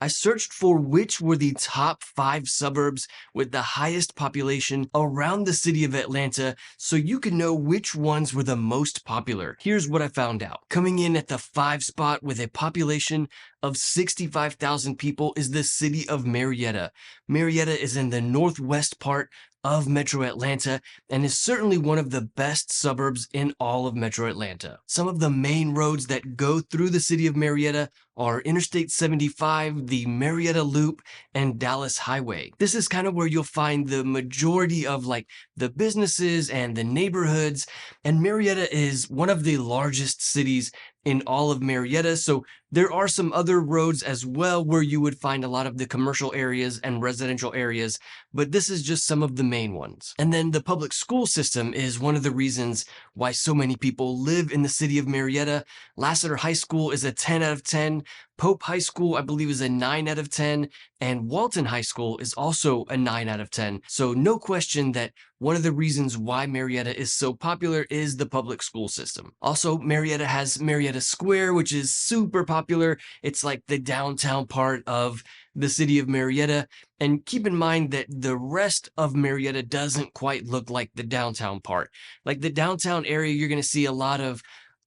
I searched for which were the top 5 suburbs with the highest population around the city of Atlanta so you can know which ones were the most popular. Here's what I found out. Coming in at the 5 spot with a population of 65,000 people is the city of Marietta. Marietta is in the northwest part of Metro Atlanta and is certainly one of the best suburbs in all of Metro Atlanta. Some of the main roads that go through the city of Marietta are Interstate 75, the Marietta Loop, and Dallas Highway. This is kind of where you'll find the majority of like the businesses and the neighborhoods, and Marietta is one of the largest cities in all of Marietta, so there are some other roads as well where you would find a lot of the commercial areas and residential areas, but this is just some of the main ones. And then the public school system is one of the reasons why so many people live in the city of Marietta. Lassiter High School is a 10 out of 10. Pope High School, I believe, is a 9 out of 10, and Walton High School is also a 9 out of 10. So no question that one of the reasons why Marietta is so popular is the public school system. Also, Marietta has Marietta Square, which is super popular. It's like the downtown part of the city of Marietta. And keep in mind that the rest of Marietta doesn't quite look like the downtown part. Like the downtown area, you're going to see a lot of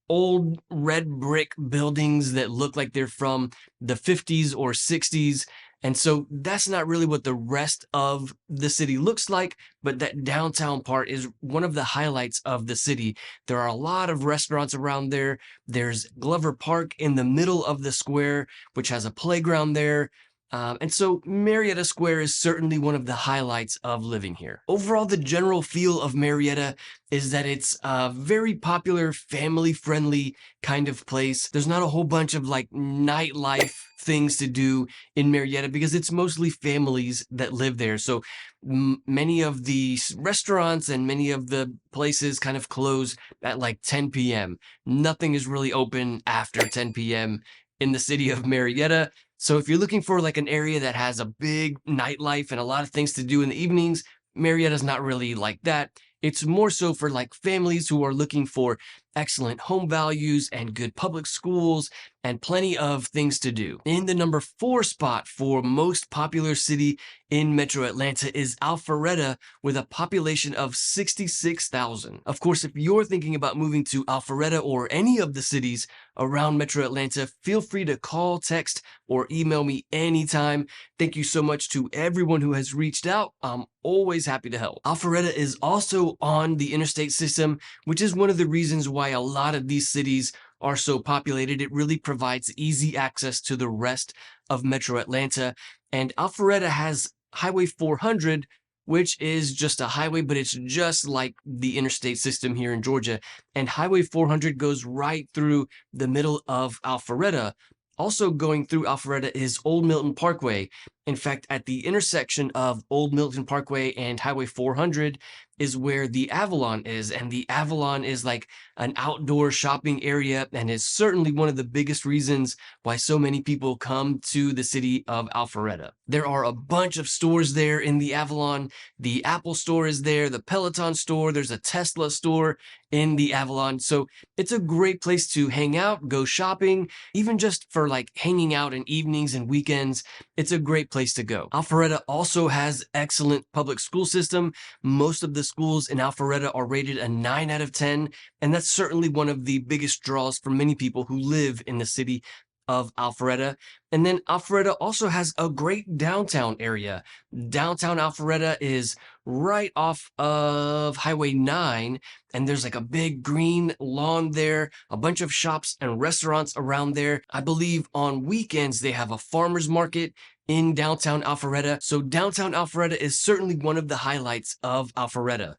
old red brick buildings that look like they're from the 50s or 60s. And so that's not really what the rest of the city looks like, but that downtown part is one of the highlights of the city. There are a lot of restaurants around there. There's Glover Park in the middle of the square, which has a playground there. And so Marietta Square is certainly one of the highlights of living here. Overall, the general feel of Marietta is that it's a very popular, family-friendly kind of place. There's not a whole bunch of like nightlife things to do in Marietta because it's mostly families that live there. So many of the restaurants and many of the places kind of close at like 10 p.m. Nothing is really open after 10 p.m. in the city of Marietta. So if you're looking for like an area that has a big nightlife and a lot of things to do in the evenings, Marietta's not really like that. It's more so for like families who are looking for excellent home values and good public schools and plenty of things to do. In the number 4 spot for most popular city in Metro Atlanta is Alpharetta with a population of 66,000. Of course, if you're thinking about moving to Alpharetta or any of the cities around Metro Atlanta, feel free to call, text, or email me anytime. Thank you so much to everyone who has reached out. I'm always happy to help. Alpharetta is also on the interstate system, which is one of the reasons why a lot of these cities are so populated. It really provides easy access to the rest of Metro Atlanta. And Alpharetta has Highway 400, which is just a highway, but it's just like the interstate system here in Georgia. And Highway 400 goes right through the middle of Alpharetta. Also going through Alpharetta is Old Milton Parkway. In fact, at the intersection of Old Milton Parkway and Highway 400 is where the Avalon is. And the Avalon is like an outdoor shopping area and is certainly one of the biggest reasons why so many people come to the city of Alpharetta. There are a bunch of stores there in the Avalon. The Apple store is there, the Peloton store, there's a Tesla store in the Avalon. So it's a great place to hang out, go shopping, even just for like hanging out in evenings and weekends. It's a great place to go. Alpharetta also has excellent public school system. Most of the schools in Alpharetta are rated a 9 out of 10, and that's certainly one of the biggest draws for many people who live in the city of Alpharetta. And then Alpharetta also has a great downtown area. Downtown Alpharetta is right off of Highway 9, and there's like a big green lawn there, a bunch of shops and restaurants around there. I believe on weekends they have a farmer's market in downtown Alpharetta. So downtown Alpharetta is certainly one of the highlights of Alpharetta.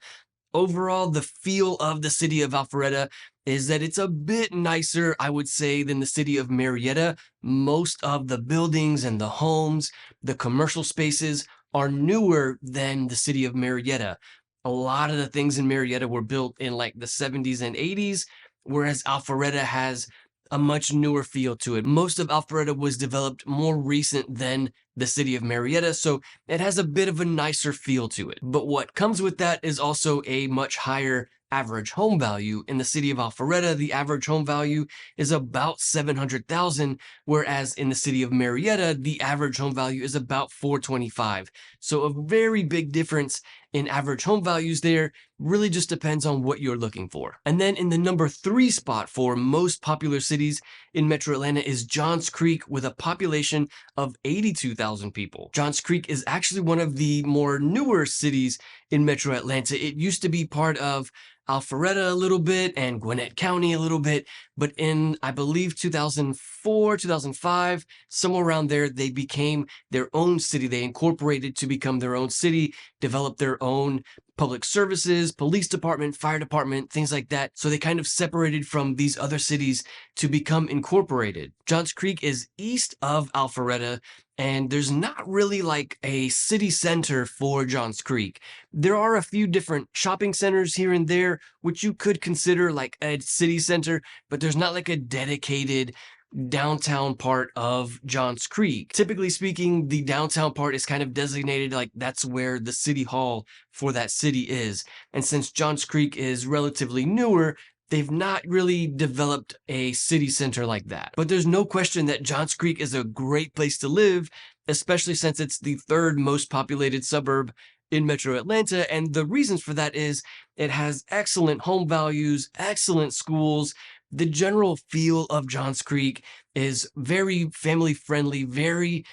Overall, the feel of the city of Alpharetta is that it's a bit nicer, I would say, than the city of Marietta. Most of the buildings and the homes, the commercial spaces are newer than the city of Marietta. A lot of the things in Marietta were built in like the 70s and 80s, whereas Alpharetta has a much newer feel to it. Most of Alpharetta was developed more recent than the city of Marietta, so it has a bit of a nicer feel to it. But what comes with that is also a much higher average home value. In the city of Alpharetta, the average home value is about 700,000, whereas in the city of Marietta, the average home value is about 425. So a very big difference in average home values there. Really just depends on what you're looking for. And then in the number 3 spot for most popular cities in Metro Atlanta is Johns Creek with a population of 82,000 people. Johns Creek is actually one of the more newer cities in Metro Atlanta. It used to be part of Alpharetta a little bit and Gwinnett County a little bit, but in, I believe, 2004, 2005, somewhere around there, they became their own city. They incorporated to become their own city, developed their own public services, police department, fire department, things like that. So they kind of separated from these other cities to become incorporated. Johns Creek is east of Alpharetta, and there's not really like a city center for Johns Creek. There are a few different shopping centers here and there, which you could consider like a city center, but there's not like a dedicated downtown part of Johns Creek. Typically speaking, the downtown part is kind of designated like that's where the city hall for that city is. And since Johns Creek is relatively newer, they've not really developed a city center like that. But there's no question that Johns Creek is a great place to live, especially since it's the 3rd most populated suburb in Metro Atlanta. And the reasons for that is it has excellent home values, excellent schools. The general feel of Johns Creek is very family friendly, very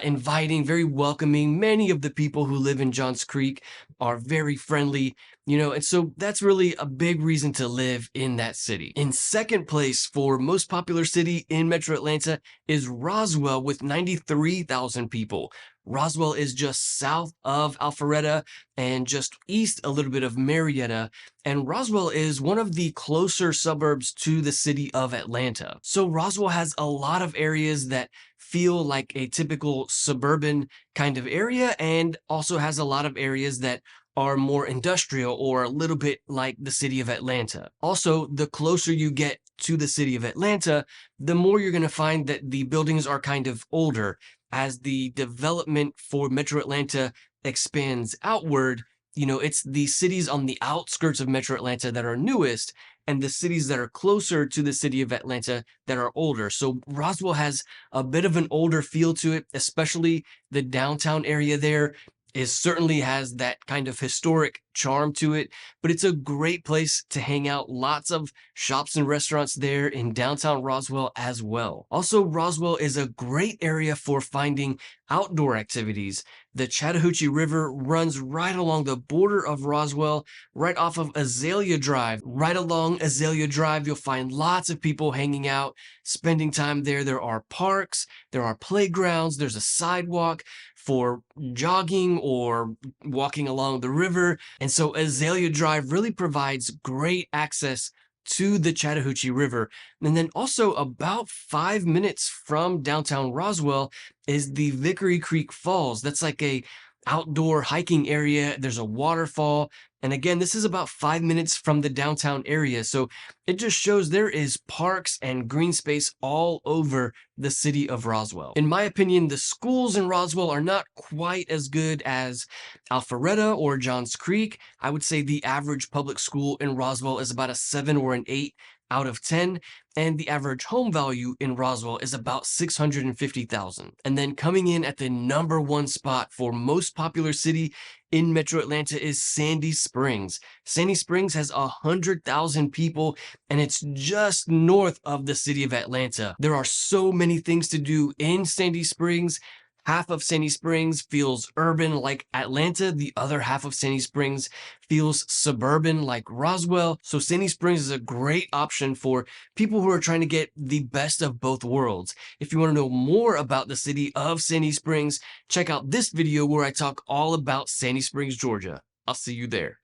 inviting, very welcoming. Many of the people who live in Johns Creek are very friendly, and so that's really a big reason to live in that city. In second place for most popular city in Metro Atlanta is Roswell with 93,000 people. Roswell is just south of Alpharetta and just east a little bit of Marietta. And Roswell is one of the closer suburbs to the city of Atlanta. So Roswell has a lot of areas that feel like a typical suburban kind of area, and also has a lot of areas that are more industrial or a little bit like the city of Atlanta. Also, the closer you get to the city of Atlanta, the more you're going to find that the buildings are kind of older. As the development for Metro Atlanta expands outward, it's the cities on the outskirts of Metro Atlanta that are newest, and the cities that are closer to the city of Atlanta that are older. So Roswell has a bit of an older feel to it, especially the downtown area there certainly has that kind of historic charm to it, but it's a great place to hang out. Lots of shops and restaurants there in downtown Roswell as well. Also, Roswell is a great area for finding outdoor activities. The Chattahoochee River runs right along the border of Roswell, right off of Azalea Drive. Right along Azalea Drive, you'll find lots of people hanging out, spending time there. There are parks, there are playgrounds, there's a sidewalk for jogging or walking along the river. And so Azalea Drive really provides great access to the Chattahoochee River. And then also about 5 minutes from downtown Roswell is the Vickery Creek Falls. That's like a outdoor hiking area. There's a waterfall. And again, this is about 5 minutes from the downtown area. So it just shows there is parks and green space all over the city of Roswell. In my opinion, the schools in Roswell are not quite as good as Alpharetta or Johns Creek. I would say the average public school in Roswell is about a 7 or an 8 out of 10, and the average home value in Roswell is about 650,000. And then coming in at the number 1 spot for most popular city in Metro Atlanta is Sandy Springs. Sandy Springs has 100,000 people, and it's just north of the city of Atlanta. There are so many things to do in Sandy Springs. Half of Sandy Springs feels urban like Atlanta. The other half of Sandy Springs feels suburban like Roswell. So Sandy Springs is a great option for people who are trying to get the best of both worlds. If you want to know more about the city of Sandy Springs, check out this video where I talk all about Sandy Springs, Georgia. I'll see you there.